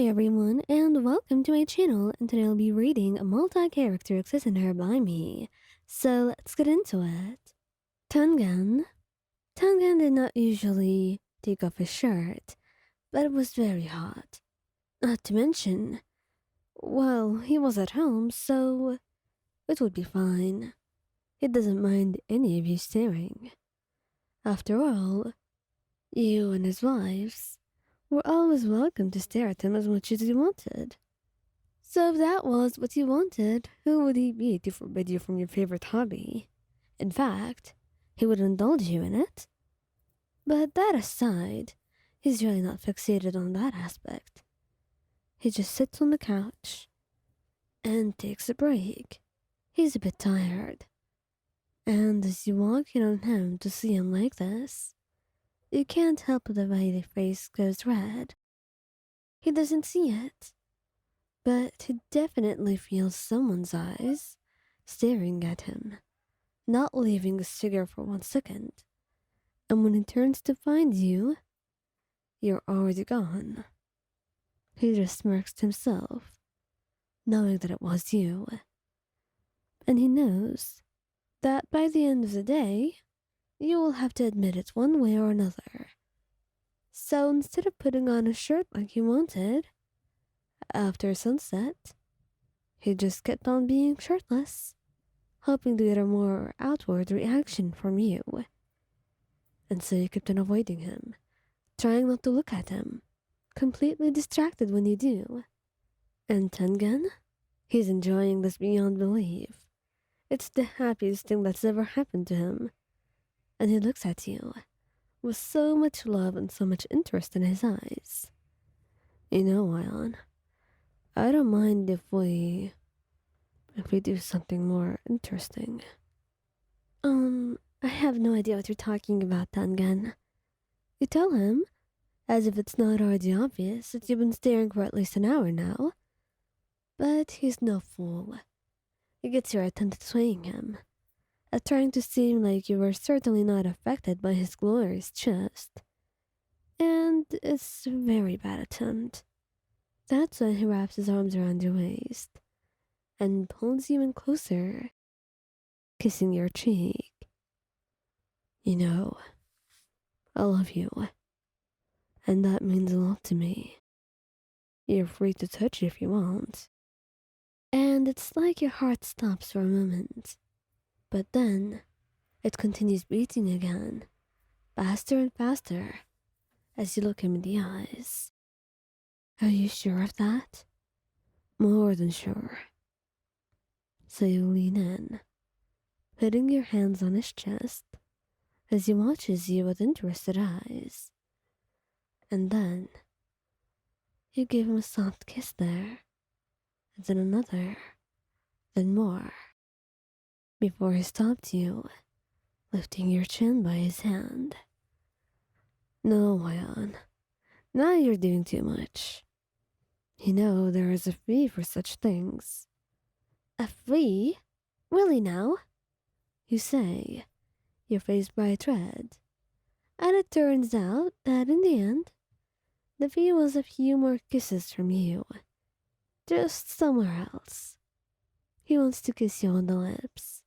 Hi everyone, and welcome to my channel, and today I'll be reading a multi-character examiner by me. So let's get into it. Tengen. Tengen did not usually take off his shirt, but it was very hot. Not to mention, well, he was at home, so it would be fine. He doesn't mind any of you staring. After all, you and his wives were always welcome to stare at him as much as you wanted. So if that was what you wanted, who would he be to forbid you from your favorite hobby? In fact, he would indulge you in it. But that aside, he's really not fixated on that aspect. He just sits on the couch and takes a break. He's a bit tired. And as you walk in on him to see him like this, you can't help the way the face goes red. He doesn't see it, but he definitely feels someone's eyes staring at him, not leaving his figure for 1 second. And when he turns to find you, you're already gone. He just smirks to himself, knowing that it was you. And he knows that by the end of the day, you will have to admit it one way or another. So instead of putting on a shirt like you wanted, after sunset, he just kept on being shirtless, hoping to get a more outward reaction from you. And so you kept on avoiding him, trying not to look at him, completely distracted when you do. And Tengen? He's enjoying this beyond belief. It's the happiest thing that's ever happened to him. And he looks at you with so much love and so much interest in his eyes. You know, Ion, I don't mind if we do something more interesting. I have no idea what you're talking about, Tengen. You tell him, as if it's not already obvious that you've been staring for at least an hour now. But he's no fool. He gets your attention swaying him, at trying to seem like you were certainly not affected by his glorious chest. And it's a very bad attempt. That's when he wraps his arms around your waist and pulls you in closer, kissing your cheek. You know, I love you, and that means a lot to me. You're free to touch if you want. And it's like your heart stops for a moment, but then it continues beating again, faster and faster, as you look him in the eyes. Are you sure of that? More than sure. So you lean in, putting your hands on his chest as he watches you with interested eyes. And then you give him a soft kiss there, and then another, then more, before he stopped you, lifting your chin by his hand. No, Ion, now you're doing too much. You know there is a fee for such things. A fee? Really now? You say, your face bright red. And it turns out that in the end, the fee was a few more kisses from you. Just somewhere else. He wants to kiss you on the lips,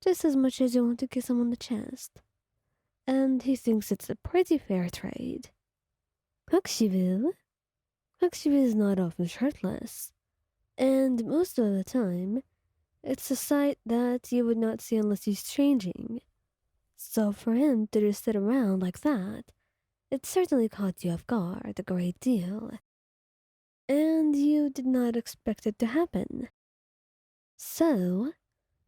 just as much as you want to kiss him on the chest. And he thinks it's a pretty fair trade. Kokushibo? Kokushibo is not often shirtless, and most of the time, it's a sight that you would not see unless he's changing. So for him to just sit around like that, it certainly caught you off guard a great deal. And you did not expect it to happen. So,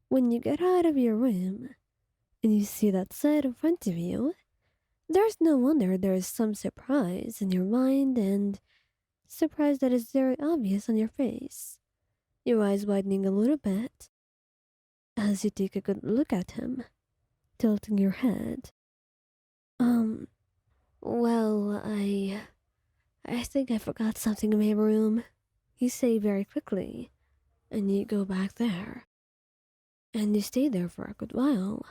when you get out of your room, and you see that sight in front of you, there's no wonder there is some surprise in your mind and surprise that is very obvious on your face, your eyes widening a little bit as you take a good look at him, tilting your head. Well, I think I forgot something in my room, you say very quickly, and you go back there. And you stay there for a good while.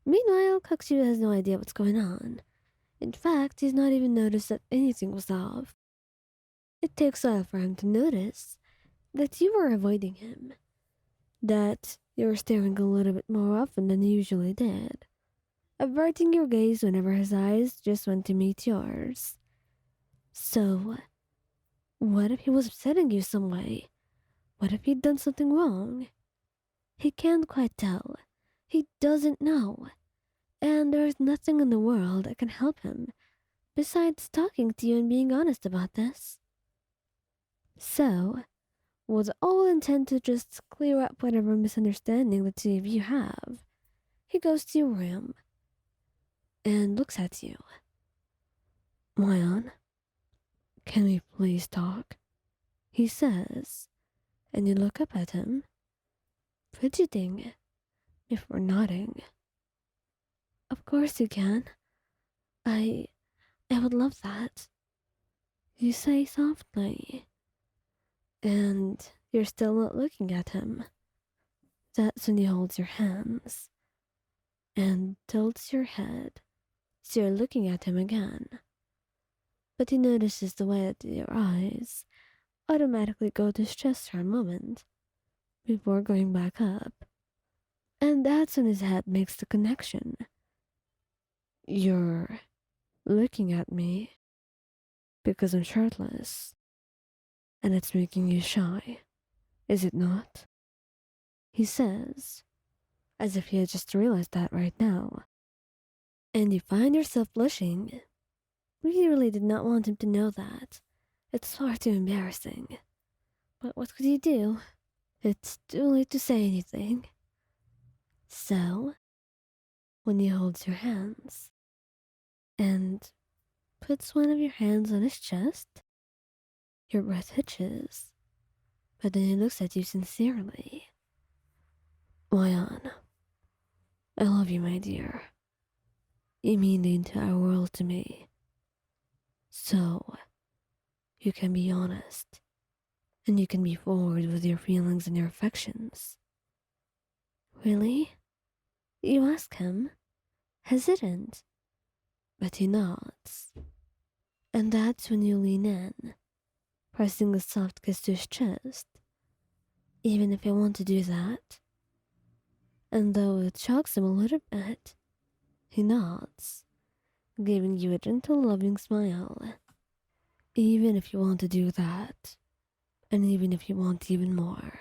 Meanwhile, Kokushibo has no idea what's going on. In fact, he's not even noticed that anything was off. It takes a while for him to notice that you were avoiding him, that you were staring a little bit more often than you usually did, averting your gaze whenever his eyes just went to meet yours. So, what if he was upsetting you some way? What if he'd done something wrong? He can't quite tell. He doesn't know. And there's nothing in the world that can help him besides talking to you and being honest about this. So, with all intent to just clear up whatever misunderstanding the two of you have, he goes to your room and looks at you. Mayan, can we please talk? He says, and you look up at him, fidgeting before nodding. Of course you can. I I would love that. You say softly, and you're still not looking at him. That's when he holds your hands and tilts your head so you're looking at him again. But he notices the way that your eyes automatically go to his chest for a moment before going back up. And that's when his head makes the connection. You're looking at me because I'm shirtless, and it's making you shy, is it not? He says, as if he had just realized that right now. And you find yourself blushing. We really did not want him to know that. It's far too embarrassing. But what could you do? It's too late to say anything. So, when he holds your hands and puts one of your hands on his chest, your breath hitches, but then he looks at you sincerely. Mayan, I love you, my dear. You mean the entire world to me. So, you can be honest, and you can be forward with your feelings and your affections. Really? You ask him, hesitant, but he nods. And that's when you lean in, pressing a soft kiss to his chest, even if you want to do that. And though it shocks him a little bit, he nods, giving you a gentle, loving smile. Even if you want to do that, and even if you want even more.